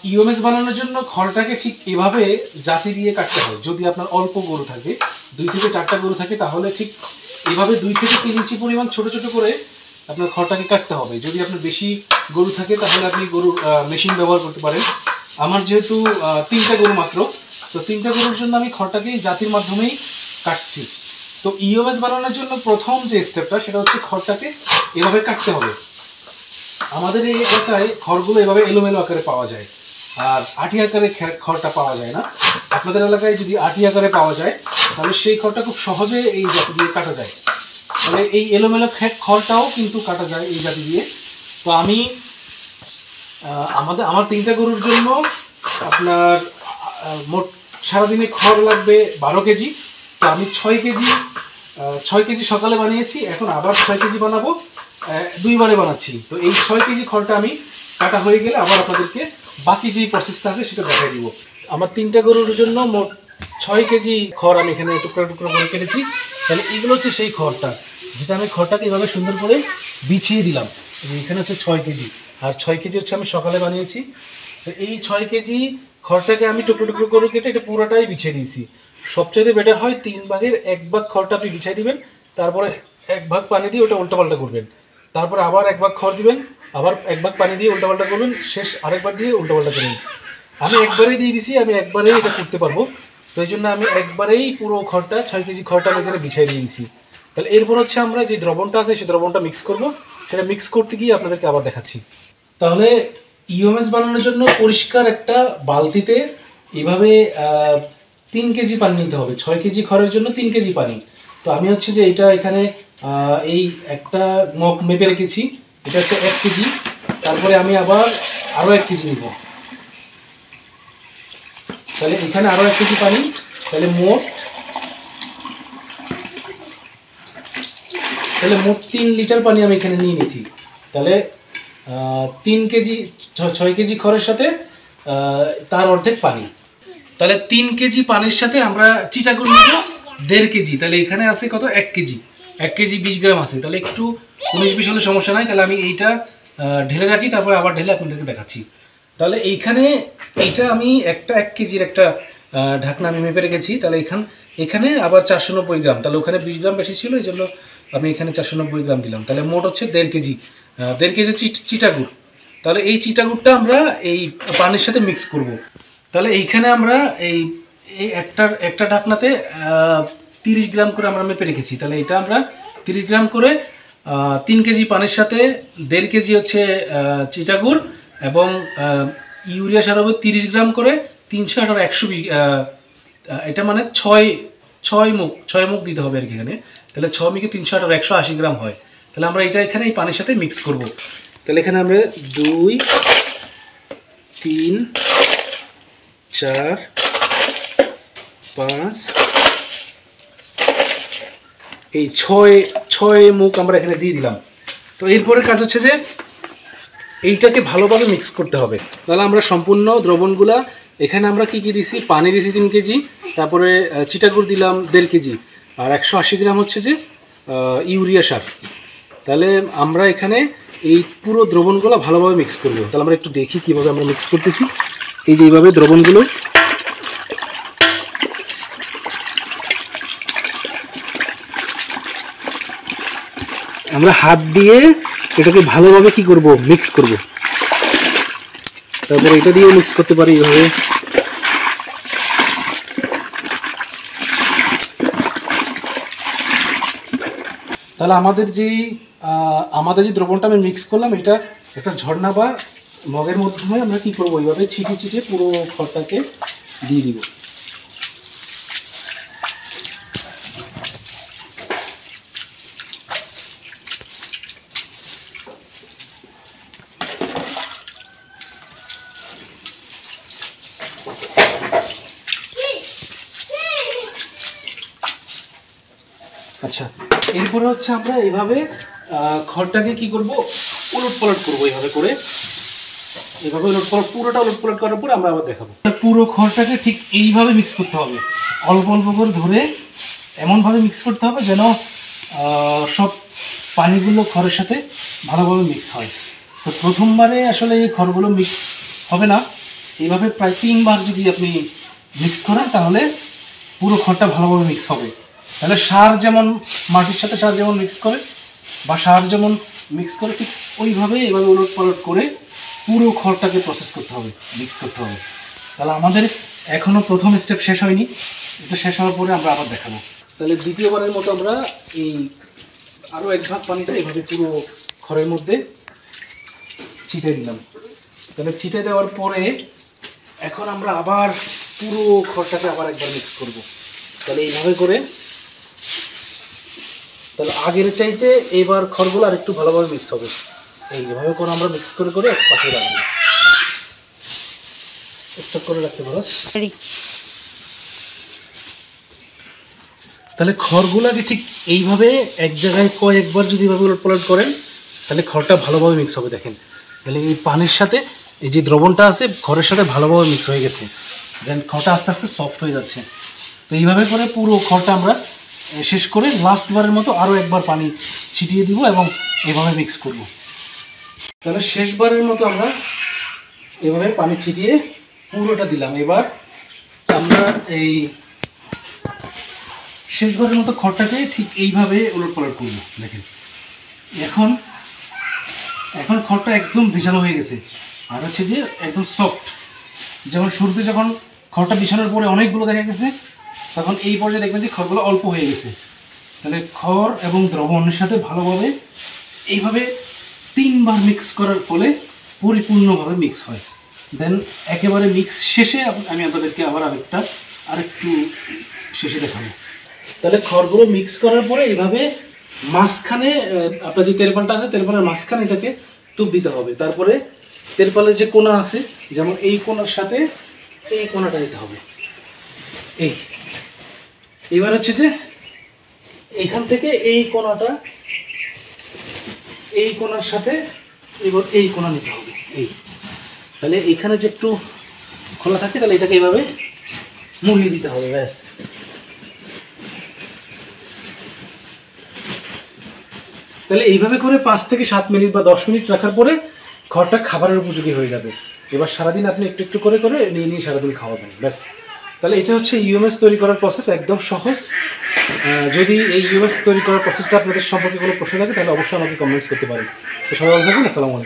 ইওএমএস বানানোর জন্য খড়টাকে ঠিক এভাবে জাতি দিয়ে কাটতে হয়। যদি আপনার অল্প গরু থাকে, 2 থেকে 4টা গরু থাকে, তাহলে ঠিক এভাবে 2 থেকে 3 ইঞ্চি পরিমাণ ছোট ছোট করে আপনার খড়টাকে কাটতে হবে। যদি আপনার বেশি গরু থাকে তাহলে আপনি গরুর মেশিন ব্যবহার করতে পারেন। আমার যেহেতু 3টা গরু মাত্র, তো 3টা গরুর জন্য আমি খড়টাকে জাতির মাধ্যমেই কাটছি। তো ইওএমএস বানানোর জন্য প্রথম যে স্টেপটা সেটা হচ্ছে খড়টাকে এভাবে কাটতে হবে। আমাদের এই এলাকায় খড়গুলো এভাবে এলোমেলো আকারে পাওয়া যায়, আর আটি আকারে খড়টা পাওয়া যায় না। আপনাদের এলাকায় যদি আটি আকারে পাওয়া যায় তাহলে সেই খড়টা খুব সহজে এই জাতি দিয়ে কাটা যায়। তাহলে এই এলোমেলো খড়টাও কিন্তু কাটা যায় এই জাতি দিয়ে। তো আমি আমার 3টা গরুর জন্য আপনার মোট সারাদিনে খড় লাগবে 12 কেজি। তো আমি 6 কেজি সকালে বানিয়েছি, এখন আবার 6 কেজি বানাবো, 2 বারে বানাচ্ছি। তো এই 6 কেজি খড়টা আমি কাটা হয়ে গেলে আবার আপনাদেরকে বাকি যে প্রসেসটা আছে সেটা দেখাই দিব। আমার 3টা গরুর জন্য মোট 6 কেজি খড় আমি এখানে টুকরো টুকরো করে কেটেছি। তাহলে এগুলো হচ্ছে সেই খড়টা, যেটা আমি খড়টাকে এভাবে সুন্দর করে বিছিয়ে দিলাম। এখানে হচ্ছে 6 কেজি, আর 6 কেজি হচ্ছে আমি সকালে বানিয়েছি। তো এই 6 কেজি খড়টাকে আমি টুকরো টুকরো করে কেটে এটা পুরোটাই বিছিয়ে দিয়েছি। সবচেয়ে বেটার হয় 3 ভাগের 1 ভাগ খড়টা আপনি বিছিয়ে দিবেন, তারপরে 1 ভাগ পানি দিয়ে ওটা উল্টাপাল্টা করবেন, তারপরে আবার 1 ভাগ খড় দিবেন, আবার 1 ভাগ পানি দিয়ে উল্টাপাল্টা করবেন, শেষ আরেকবার দিয়ে উল্টাপাল্টা করবেন। আমি একবারেই দিয়ে দিছি, আমি একবারেই এটা করতে পারবো। তো এই জন্য আমি একবারেই পুরো খড়টা 6 কেজি খড়টা আমি এখানে বিছিয়ে দিয়ে দিয়েছি। তাহলে এরপর হচ্ছে আমরা যে দ্রবণটা আছে সেই দ্রবণটা মিক্স করব। সেটা মিক্স করতে গিয়ে আপনাদেরকে আবার দেখাচ্ছি। তাহলে ইওএমএস বানানোর জন্য পরিষ্কার একটা বালতিতে এইভাবে 3 কেজি পানি নিতে হবে। 6 কেজি খড়ের জন্য 3 কেজি পানি। তো আমি হচ্ছে যে এটা এখানে এই একটা মগ মেপে রেখেছি, এটা হচ্ছে 1 কেজি। তারপরে আমি আবার আরও 1 কেজি নিব, তাহলে এখানে আরও 1 কেজি পানি। তাহলে মোট 3 লিটার পানি আমি এখানে নিয়ে নিয়েছি। তাহলে 3 কেজি 6 কেজি খড়ের সাথে তার অর্ধেক পানি। তাহলে 3 কেজি পানির সাথে আমরা চিটাগুড় নেব 1.5 কেজি। তাহলে এখানে আছে কত, 1 কেজি, 1 কেজি 20 গ্রাম আছে। তাহলে একটু 19-20 হলে সমস্যা নাই। তাহলে আমি এইটা ঢেলে রাখি, তারপরে আবার ঢেলে আপনাদেরকে দেখাচ্ছি। তাহলে এইখানে এইটা আমি 1 কেজির একটা ঢাকনা আমি মেপে রেখেছি। তাহলে এখানে আবার 490 গ্রাম, তাহলে ওখানে 20 গ্রাম বেশি ছিল, এই জন্য আমি এখানে 490 গ্রাম দিলাম। তাহলে মোট হচ্ছে 1.5 কেজি, 1.5 কেজি চিটাগুড়। তাহলে এই চিটাগুড়টা আমরা এই পানির সাথে মিক্স করব। তাহলে এইখানে আমরা এই একটা ঢাকনাতে 30 গ্রাম করে আমরা মেপে রেখেছি। তাহলে এটা আমরা 30 গ্রাম করে 3 কেজি পানির সাথে 1.5 কেজি হচ্ছে চিটাগুড় এবং ইউরিয়া সার হবে 30 গ্রাম করে, 300 আর 120, এটা মানে 6 মুখ দিতে হবে আর কি এখানে। তাহলে 6 মুখে 300 আর 180 গ্রাম হয়। তাহলে আমরা এটা এখানে এই পানির সাথে মিক্স করব। তাহলে এখানে আমরা 2, 3, 4, 5, এই 6 মুখ আমরা এখানে দিয়ে দিলাম। তো এরপরে কাজ হচ্ছে যে এইটাকে ভালোভাবে মিক্স করতে হবে। তাহলে আমরা সম্পূর্ণ দ্রবণগুলা এখানে আমরা কি দিছি, পানি দিছি 3 কেজি, তারপরে চিটাগুড় দিলাম 1.5 কেজি, আর 180 গ্রাম হচ্ছে যে ইউরিয়া সার। তাহলে আমরা এখানে এই পুরো দ্রবণগুলো ভালোভাবে মিক্স করব। তাহলে আমরা একটু দেখি কীভাবে আমরা মিক্স করতেছি। এই যে এইভাবে দ্রবণগুলো আমরা হাত দিয়ে এটাকে ভালোভাবে কি করব, মিক্স করব। তারপরে এটা দিয়ে মিক্স করতে পারি এইভাবে। তাহলে আমাদের যে দ্রবণটা আমি মিক্স করলাম, এটা একটা ঝর্ণা বা মগের মাধ্যমে আমরা কি করব, এইভাবে ছিটিয়ে ছিটিয়ে পুরো খড়টাকে দিয়ে দিব। আচ্ছা, এরপরে হচ্ছে আমরা এইভাবে খড়টাকে কি করব, উলট পালট করবো। এইভাবে করে এইভাবে পুরোটা উলট পালট করার পর আমরা আবার দেখাবো। পুরো খড়টাকে ঠিক এইভাবে মিক্স করতে হবে, অল্প অল্প করে ধরে এমনভাবে মিক্স করতে হবে যেন সব পানিগুলো খড়ের সাথে ভালোভাবে মিক্স হয়। তো প্রথমবারে আসলে এই খড়গুলো মিক্স হবে না, এইভাবে প্রায় 3 বার যদি আপনি মিক্স করেন তাহলে পুরো খড়টা ভালোভাবে মিক্স হবে। তাহলে সার যেমন মাটির সাথে সার যেমন মিক্স করে বা সার যেমন মিক্স করে ঠিক ওইভাবে এভাবে উলট পালট করে পুরো খড়টাকে প্রসেস করতে হবে, মিক্স করতে হবে। তাহলে আমাদের এখনও প্রথম স্টেপ শেষ হয়নি, এটা শেষ হওয়ার পরে আমরা আবার দেখাবো। তাহলে দ্বিতীয়বারের মতো আমরা এই আরও 1 ভাগ পানিটা এইভাবে পুরো খড়ের মধ্যে ছিটিয়ে দিলাম। তাহলে ছিটিয়ে দেওয়ার পরে এখন আমরা আবার পুরো খড়টাকে আবার একবার মিক্স করব। তাহলে এইভাবে করে, তাহলে আগের চাইতে এবার খড়গুলো আর একটু ভালোভাবে মিক্স হবে। এইভাবে করে আমরা মিক্স করে করে এক পাশে রাখবো। স্টপ করে রাখতে পারো। তাহলে খড়গুলোকে ঠিক এইভাবে এক জায়গায় কয়েকবার যদি এভাবে উলটপালট করেন তাহলে খড়টা ভালোভাবে মিক্স হবে। দেখেন, তাহলে এই পানির সাথে এই যে দ্রবণটা আছে খড়ের সাথে ভালোভাবে মিক্স হয়ে গেছে, যেন খড়টা আস্তে আস্তে সফট হয়ে যাচ্ছে। তো এইভাবে করে পুরো খড়টা আমরা শেষ করে লাস্টবারের মতো আরও একবার পানি ছিটিয়ে দিব এবং এভাবে মিক্স করব। তাহলে শেষবারের মতো আমরা এভাবে পানি ছিটিয়ে পুরোটা দিলাম। এবার আমরা এই শেষবারের মতো খড়টাকে ঠিক এইভাবে উলটপালট করব। দেখেন, এখন খড়টা একদম ভিজানো হয়ে গেছে আর হচ্ছে যে একদম সফট। যেমন শুরুতে যখন খড়টা বিছানোর পরে অনেকগুলো দেখা গেছে, তখন এই পর্যায়ে দেখবেন যে খড়গুলো অল্প হয়ে গেছে। তাহলে খড় এবং দ্রবণের সাথে ভালোভাবে এইভাবে 3 বার মিক্স করার ফলে পরিপূর্ণভাবে মিক্স হয়। দেন একেবারে মিক্স শেষে আমি আপনাদেরকে আবার আরেকটু শেষে দেখাবো। তাহলে খড়গুলো মিক্স করার পরে এইভাবে মাঝখানে আপনার যে তেরপালটা আছে তেরপালের মাঝখানে এটাকে টুপ দিতে হবে। তারপরে তেরপালের যে কোণা আছে, যেমন এই কোণার সাথে এই কোণাটা দিতে হবে। এবার হচ্ছে যে এইখান থেকে এই কোণাটা এই কোণার সাথে এবার এই কোণা নিতে হবে। তাহলে এইখানে যে একটু খোলা থাকে তাহলে এটাকে এইভাবে মুড়িয়ে দিতে হবে। ব্যাস, তাহলে এইভাবে করে 5 থেকে 7 মিনিট বা 10 মিনিট রাখার পরে খড়টা খাবারের উপযোগী হয়ে যাবে। এবার সারাদিন আপনি একটু একটু করে করে নিয়ে সারাদিন খাওয়াবেন। ব্যাস, তাহলে এটা হচ্ছে ইউএমএস তৈরি করার প্রসেস, একদম সহজ। যদি এই ইউএমএস তৈরি করার প্রসেসটা আপনাদের সম্পর্কে কোনো প্রশ্ন থাকে তাহলে অবশ্যই আমাকে কমেন্টস করতে পারেন। তো সবাই ভালো থাকুন। আসসালামু আলাইকুম।